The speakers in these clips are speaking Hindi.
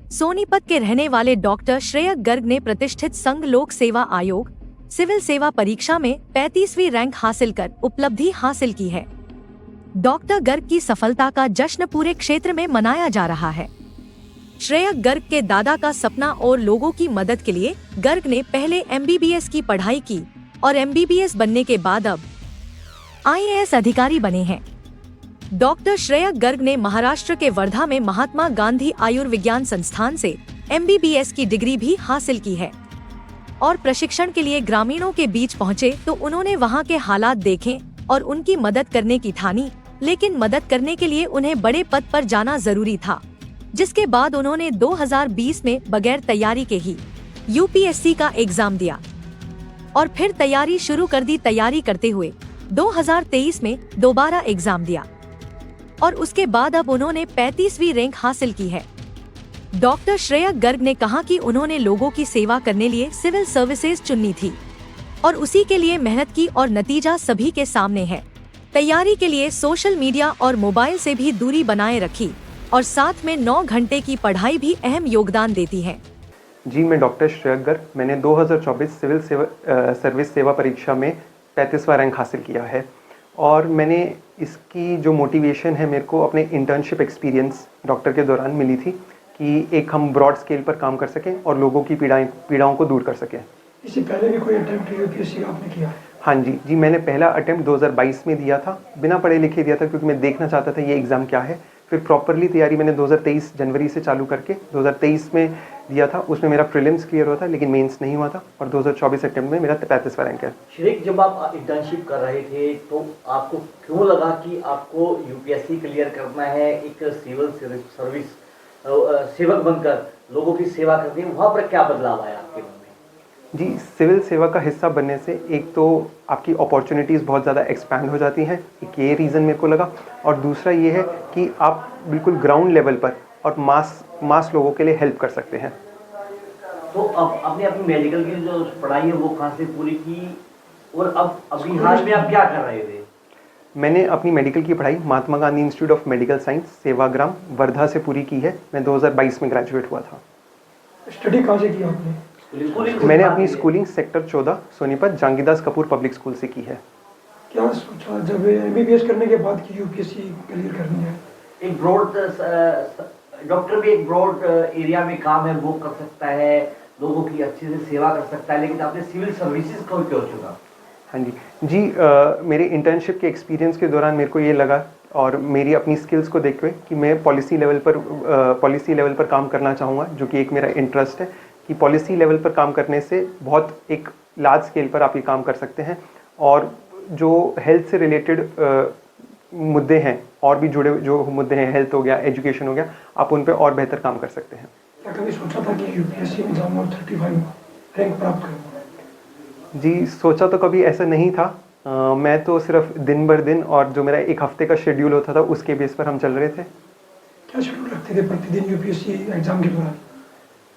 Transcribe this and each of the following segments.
सोनीपत के रहने वाले डॉक्टर श्रेयक गर्ग ने प्रतिष्ठित संघ लोक सेवा आयोग सिविल सेवा परीक्षा में 35वीं रैंक हासिल कर उपलब्धि हासिल की है। डॉक्टर गर्ग की सफलता का जश्न पूरे क्षेत्र में मनाया जा रहा है। श्रेयक गर्ग के दादा का सपना और लोगों की मदद के लिए गर्ग ने पहले MBBS की पढ़ाई की और MBBS बनने के बाद अब IAS अधिकारी बने हैं। डॉक्टर श्रेयक गर्ग ने महाराष्ट्र के वर्धा में महात्मा गांधी आयुर्विज्ञान संस्थान से MBBS की डिग्री भी हासिल की है और प्रशिक्षण के लिए ग्रामीणों के बीच पहुंचे तो उन्होंने वहां के हालात देखे और उनकी मदद करने की ठानी, लेकिन मदद करने के लिए उन्हें बड़े पद पर जाना जरूरी था, जिसके बाद उन्होंने 2020 में बगैर तैयारी के ही UPSC का एग्जाम दिया और फिर तैयारी शुरू कर दी। तैयारी करते हुए 2023 में दोबारा एग्जाम दिया और उसके बाद अब उन्होंने 35वीं रैंक हासिल की है। डॉक्टर श्रेयक गर्ग ने कहा कि उन्होंने लोगों की सेवा करने लिए सिविल सर्विसेज चुनी थी और उसी के लिए मेहनत की और नतीजा सभी के सामने है। तैयारी के लिए सोशल मीडिया और मोबाइल से भी दूरी बनाए रखी और साथ में 9 घंटे की पढ़ाई भी अहम योगदान देती है। जी, मैं डॉक्टर श्रेयक गर्ग, मैंने 2024 सिविल सर्विस सेवा परीक्षा में 35वां रैंक हासिल किया है और मैंने इसकी जो मोटिवेशन है मेरे को अपने इंटर्नशिप एक्सपीरियंस डॉक्टर के दौरान मिली थी कि एक हम ब्रॉड स्केल पर काम कर सकें और लोगों की पीड़ाओं को दूर कर सकें। इससे पहले भी कोई अटेम्प्ट UPSC आपने किया? हाँ जी, मैंने पहला अटेम्प्ट 2022 में दिया था, बिना पढ़े लिखे दिया था क्योंकि मैं देखना चाहता था ये एग्ज़ाम क्या है। फिर प्रॉपरली तैयारी मैंने 2023 जनवरी से चालू करके 2023 में दिया था। उसमें मेरा प्रीलिम्स क्लियर हुआ था लेकिन मेंस नहीं हुआ था और 2024 अटेम्प्ट में मेरा 35वां रैंक है। श्रेयक, जब आप इंटर्नशिप कर रहे थे तो आपको क्यों लगा कि आपको UPSC क्लियर करना है, एक सिविल सर्विस सेवक बनकर लोगों की सेवा करनी है, वहाँ पर क्या बदलाव आया आपके मन में? जी, सिविल सेवा का हिस्सा बनने से एक तो आपकी अपॉर्चुनिटीज़ बहुत ज़्यादा एक्सपैंड हो जाती हैं, एक ये रीज़न मेरे को लगा, और दूसरा ये है कि आप बिल्कुल ग्राउंड लेवल पर और मास लोगों के लिए हेल्प कर सकते हैं। तो अब आपने अपनी मेडिकल की जो पढ़ाई है वो कहाँ से पूरी की और अब अभी हाल में आप क्या कर रहे थे? मैंने अपनी मेडिकल की पढ़ाई Mahatma Gandhi institute of medical science Sevagram Wardha से पूरी की है। मैं 2022 में ग्रेजुएट हुआ था। स्टडी कहाँ से की आपने? मैंने अपनी schooling sector 14 Sonipat Jahangirdas Kapoor public school से की है। क्या सोचा जब MBBS करने के बाद कि UPSC क्लियर करनी है? एक ब्रॉड डॉक्टर भी एक ब्रॉड एरिया में काम है वो कर सकता है, लोगों की अच्छे से सेवा कर सकता है, लेकिन आपने सिविल सर्विसेज को क्यों चुना? हाँ जी, मेरे इंटर्नशिप के एक्सपीरियंस के दौरान मेरे को ये लगा और मेरी अपनी स्किल्स को देखते हुए कि मैं पॉलिसी लेवल पर काम करना चाहूँगा, जो कि एक मेरा इंटरेस्ट है कि पॉलिसी लेवल पर काम करने से बहुत एक लार्ज स्केल पर आप ये काम कर सकते हैं और जो हेल्थ से रिलेटेड मुद्दे हैं और भी जुड़े जो मुद्दे हैं, हेल्थ हो गया, एजुकेशन हो गया, आप उन पे और बेहतर काम कर सकते हैं। क्या कभी सोचा था कि UPSC में जाऊँगा और 35 रैंक प्राप्त करूँगा? जी, सोचा तो कभी ऐसा नहीं था। मैं तो सिर्फ दिन भर दिन और जो मेरा एक हफ्ते का शेड्यूल होता था उसके बेस पर हम चल रहे थे। क्या शेड्यूल रखते थे प्रतिदिन UPSC एग्जाम के दौरान?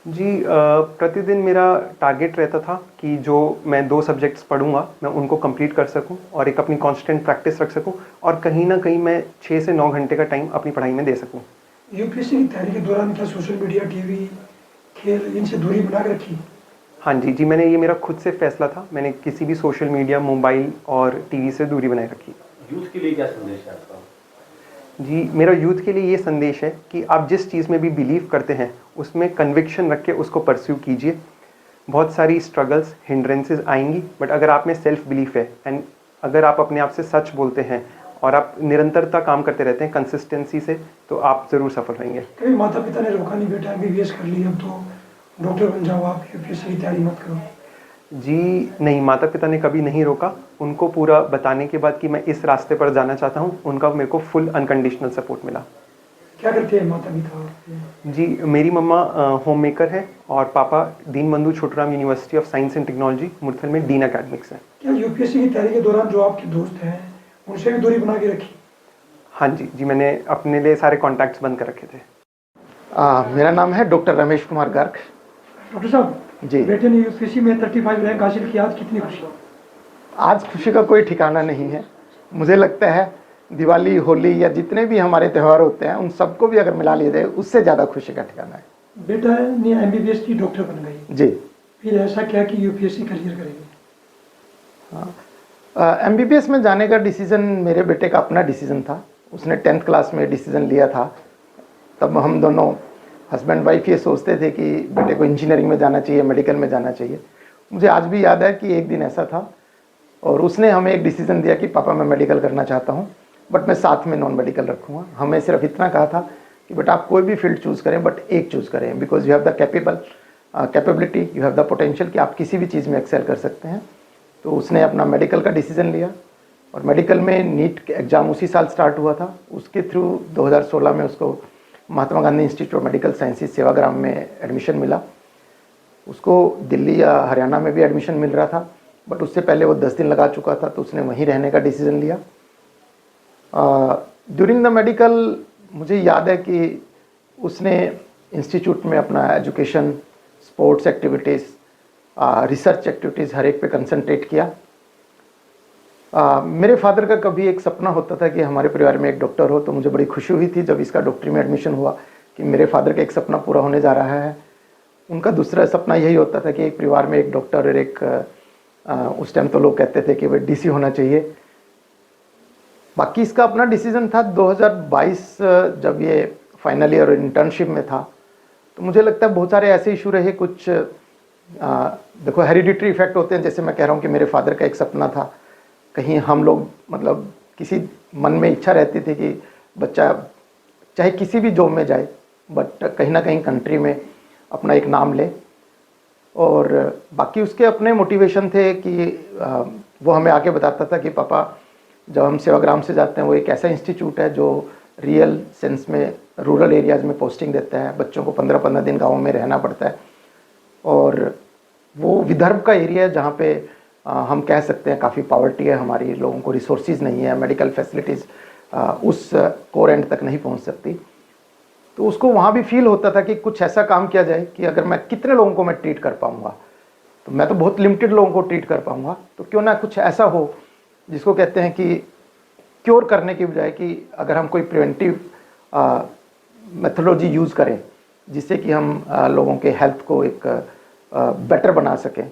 जी, प्रतिदिन मेरा टारगेट रहता था कि जो मैं 2 सब्जेक्ट्स पढ़ूंगा मैं उनको कंप्लीट कर सकूं और एक अपनी कांस्टेंट प्रैक्टिस रख सकूं और कहीं ना कहीं मैं 6 से 9 घंटे का टाइम अपनी पढ़ाई में दे सकूं। UPSC की तैयारी के दौरान क्या सोशल मीडिया, TV, खेल, इनसे दूरी बना के रखी? हाँ जी, मैंने ये मेरा खुद से फैसला था। मैंने किसी भी सोशल मीडिया, मोबाइल और TV से दूरी बनाए रखी। यूथ के लिए क्या संदेश है आपका? जी, मेरा यूथ के लिए ये संदेश है कि आप जिस चीज़ में भी बिलीव करते हैं उसमें कन्विक्शन रख के उसको परस्यू कीजिए। बहुत सारी स्ट्रगल्स, हिंड्रेंसेस आएंगी, बट अगर आप में सेल्फ बिलीफ है एंड अगर आप अपने आप से सच बोलते हैं और आप निरंतरता काम करते रहते हैं कंसिस्टेंसी से, तो आप ज़रूर सफल होंगे। कभी माता पिता ने रोका नहीं, बेटा MBBS कर ली, अब तो डॉक्टर बन जाओ, आप UPSC की तैयारी मत करो? जी नहीं, माता पिता ने कभी नहीं रोका। उनको पूरा बताने के बाद कि मैं इस रास्ते पर जाना चाहता हूँ, उनका मेरे को फुल अनकंडीशनल सपोर्ट मिला। क्या करते हैं माता पिता? जी, मेरी मम्मा होम मेकर है और पापा Deenbandhu Chhotu Ram University of Science and Technology Murthal में डीन अकेडमिक्स है। क्या UPSC की तैयारी के दौरान जो आपके दोस्त हैं उनसे भी दूरी बना के रखी? हाँ जी, मैंने अपने लिए सारे कॉन्टैक्ट्स बंद कर रखे थे। मेरा नाम है डॉक्टर रमेश कुमार गर्ग। डॉक्टर साहब जी, बेटे ने UPSC में 35 रैंक हासिल किया, आज कितनी खुशी? आज खुशी का कोई ठिकाना नहीं है। मुझे लगता है दिवाली, होली या जितने भी हमारे त्यौहार होते हैं उन सबको भी अगर मिला लिया जाए उससे ज़्यादा खुशी का ठिकाना है। बेटा ने एमबीबीएस की डॉक्टर बन गई, जी। फिर ऐसा क्या कि यूपीएससी क्लियर करेंगे? एमबीबीएस में जाने का डिसीज़न मेरे बेटे का अपना डिसीज़न था। उसने 10th क्लास में डिसीज़न लिया था। तब हम दोनों हस्बैंड वाइफ ये सोचते थे कि बेटे को इंजीनियरिंग में जाना चाहिए, मेडिकल में जाना चाहिए। मुझे आज भी याद है कि एक दिन ऐसा था और उसने हमें एक डिसीज़न दिया कि पापा मैं मेडिकल करना चाहता हूँ, बट मैं साथ में नॉन मेडिकल रखूँगा। हमें सिर्फ इतना कहा था कि बेटा आप कोई भी फील्ड चूज़ करें बट एक चूज़ करें, because you have the capability, you have the potential कि आप किसी भी चीज़ में एक्सेल कर सकते हैं। तो उसने अपना मेडिकल का डिसीज़न लिया और मेडिकल में नीट एग्ज़ाम उसी साल स्टार्ट हुआ था। उसके थ्रू 2016 में उसको Mahatma Gandhi institute of medical sciences Sevagram में एडमिशन मिला। उसको दिल्ली या हरियाणा में भी एडमिशन मिल रहा था, बट उससे पहले वो 10 दिन लगा चुका था, तो उसने वहीं रहने का डिसीज़न लिया। ड्यूरिंग द मेडिकल मुझे याद है कि उसने इंस्टीट्यूट में अपना education, sports activities, research activities हर एक पे कंसंट्रेट किया। मेरे फादर का कभी एक सपना होता था कि हमारे परिवार में एक डॉक्टर हो, तो मुझे बड़ी खुशी हुई थी जब इसका डॉक्टरी में एडमिशन हुआ कि मेरे फादर का एक सपना पूरा होने जा रहा है। उनका दूसरा सपना यही होता था कि एक परिवार में एक डॉक्टर और एक उस टाइम तो लोग कहते थे कि वह डीसी होना चाहिए। बाकी इसका अपना डिसीजन था। 2022 जब ये फाइनल ईयर और इंटर्नशिप में था, तो मुझे लगता है बहुत सारे ऐसे इशू रहे। कुछ देखो हेरिडिटरी इफेक्ट होते हैं, जैसे मैं कह रहा हूँ कि मेरे फादर का एक सपना था, कहीं हम लोग मतलब किसी मन में इच्छा रहती थी कि बच्चा चाहे किसी भी जॉब में जाए बट कहीं ना कहीं कंट्री में अपना एक नाम ले। और बाकी उसके अपने मोटिवेशन थे कि वो हमें आके बताता था कि पापा जब हम सेवाग्राम से जाते हैं वो एक ऐसा इंस्टीट्यूट है जो रियल सेंस में रूरल एरियाज़ में पोस्टिंग देता है। बच्चों को 15-15 दिन गाँव में रहना पड़ता है और वो विदर्भ का एरिया है जहाँ पे हम कह सकते हैं काफ़ी पॉवर्टी है हमारी, लोगों को रिसोर्सेज नहीं है, मेडिकल फैसिलिटीज़ उस कोर एंड तक नहीं पहुँच सकती। तो उसको वहाँ भी फील होता था कि कुछ ऐसा काम किया जाए कि अगर मैं कितने लोगों को मैं ट्रीट कर पाऊँगा, तो मैं तो बहुत लिमिटेड लोगों को ट्रीट कर पाऊँगा, तो क्यों ना कुछ ऐसा हो जिसको कहते हैं कि क्योर करने की बजाय कि अगर हम कोई प्रिवेंटिव मेथोडोलॉजी यूज़ करें जिससे कि हम लोगों के हेल्थ को एक बेटर बना सकें,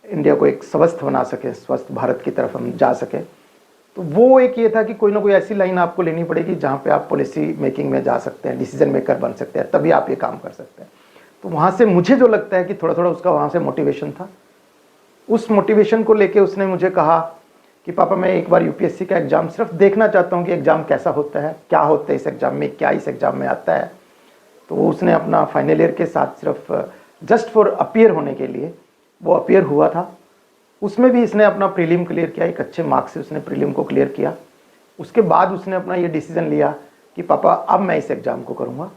इंडिया को एक स्वस्थ बना सकें, स्वस्थ भारत की तरफ हम जा सकें। तो वो एक ये था कि कोई ना कोई ऐसी लाइन आपको लेनी पड़ेगी जहाँ पे आप पॉलिसी मेकिंग में जा सकते हैं, डिसीजन मेकर बन सकते हैं, तभी आप ये काम कर सकते हैं। तो वहाँ से मुझे जो लगता है कि थोड़ा थोड़ा उसका वहाँ से मोटिवेशन था। उस मोटिवेशन को लेके उसने मुझे कहा कि पापा मैं एक बार यूपीएससी का एग्ज़ाम सिर्फ देखना चाहता हूँ कि एग्ज़ाम कैसा होता है, क्या होता है इस एग्ज़ाम में, क्या इस एग्ज़ाम में आता है। तो उसने अपना फाइनल ईयर के साथ सिर्फ जस्ट फॉर अपीयर होने के लिए वो अपीयर हुआ था। उसमें भी इसने अपना प्रीलिम क्लियर किया, एक अच्छे मार्क्स से उसने प्रीलिम को क्लियर किया। उसके बाद उसने अपना ये डिसीज़न लिया कि पापा अब मैं इस एग्ज़ाम को करूँगा।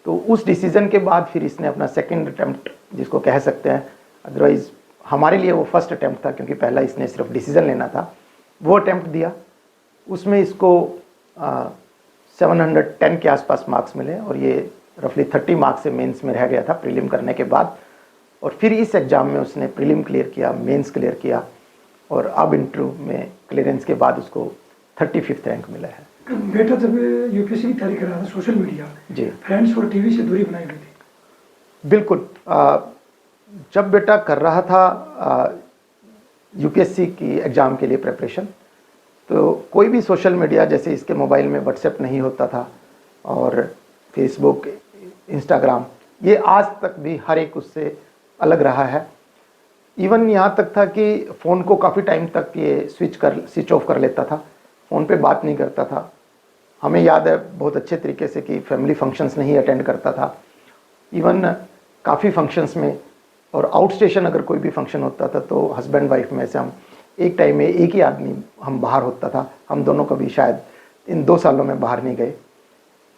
तो उस डिसीज़न के बाद फिर इसने अपना सेकंड अटैम्प्ट जिसको कह सकते हैं, अदरवाइज़ हमारे लिए वो फर्स्ट अटैम्प्ट था क्योंकि पहला इसने सिर्फ डिसीज़न लेना था, वो अटैम्प्ट दिया। उसमें इसको 710 के आसपास मार्क्स मिले और ये रफली 30 मार्क्स से मेंस में रह गया था प्रीलिम करने के बाद। और फिर इस एग्ज़ाम में उसने प्रीलिम क्लियर किया, मेंस क्लियर किया और अब इंटरव्यू में क्लियरेंस के बाद उसको 35th रैंक मिला है। बेटा जब यूपीएससी की तैयारी कर रहा था, सोशल मीडिया, जी, फ्रेंड्स और टीवी से दूरी बनाई हुई थी। बिल्कुल। जब बेटा कर रहा था यूपीएससी की एग्ज़ाम के लिए प्रिपरेशन, तो कोई भी सोशल मीडिया, जैसे इसके मोबाइल में व्हाट्सएप नहीं होता था और फेसबुक, इंस्टाग्राम, ये आज तक भी हर एक उससे अलग रहा है। इवन यहाँ तक था कि फ़ोन को काफ़ी टाइम तक ये स्विच ऑफ कर लेता था, फ़ोन पे बात नहीं करता था। हमें याद है बहुत अच्छे तरीके से कि फैमिली फंक्शंस नहीं अटेंड करता था। इवन काफ़ी फंक्शंस में और आउट स्टेशन अगर कोई भी फंक्शन होता था तो हस्बैंड वाइफ में से हम एक टाइम में एक ही आदमी हम बाहर होता था। हम दोनों कभी शायद इन 2 सालों में बाहर नहीं गए।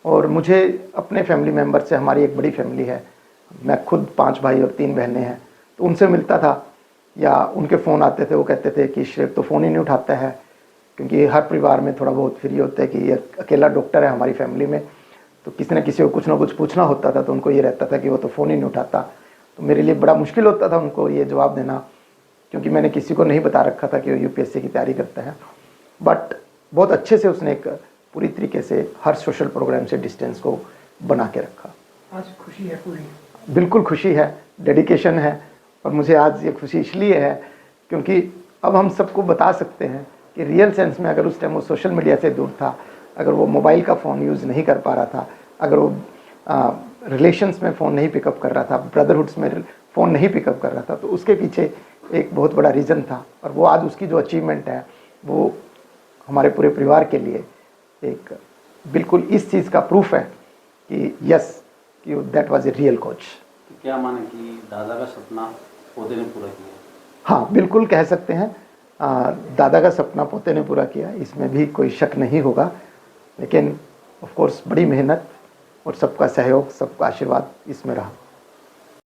और मुझे अपने फैमिली मेम्बर से, हमारी एक बड़ी फैमिली है, मैं खुद 5 भाई और 3 बहनें हैं, तो उनसे मिलता था या उनके फ़ोन आते थे, वो कहते थे कि श्रेय तो फ़ोन ही नहीं उठाता है, क्योंकि हर परिवार में थोड़ा बहुत फ्री होता है कि ये अकेला डॉक्टर है हमारी फैमिली में, तो किसी न किसी को कुछ ना कुछ पूछना होता था तो उनको ये रहता था कि वो तो फ़ोन ही नहीं उठाता। तो मेरे लिए बड़ा मुश्किल होता था उनको ये जवाब देना, क्योंकि मैंने किसी को नहीं बता रखा था कि वो यूपीएससी की तैयारी करता है। बट बहुत अच्छे से उसने एक पूरी तरीके से हर सोशल प्रोग्राम से डिस्टेंस को बना के रखा। आज खुशी है पूरी? बिल्कुल खुशी है, डेडिकेशन है। और मुझे आज ये खुशी इसलिए है क्योंकि अब हम सबको बता सकते हैं कि रियल सेंस में अगर उस टाइम वो सोशल मीडिया से दूर था, अगर वो मोबाइल का फ़ोन यूज़ नहीं कर पा रहा था, अगर वो रिलेशंस में फ़ोन नहीं पिकअप कर रहा था, ब्रदरहुड्स में फ़ोन नहीं पिकअप कर रहा था, तो उसके पीछे एक बहुत बड़ा रीज़न था। और वो आज उसकी जो अचीवमेंट है वो हमारे पूरे परिवार के लिए एक बिल्कुल इस चीज़ का प्रूफ है कि यस, कि that was a real coach. तो क्या माने कि दादा का सपना पोते ने पूरा किया? हाँ, बिल्कुल कह सकते हैं, दादा का सपना पोते ने पूरा किया, इसमें भी कोई शक नहीं होगा। लेकिन ऑफ कोर्स बड़ी मेहनत और सबका सहयोग, सबका आशीर्वाद इसमें रहा।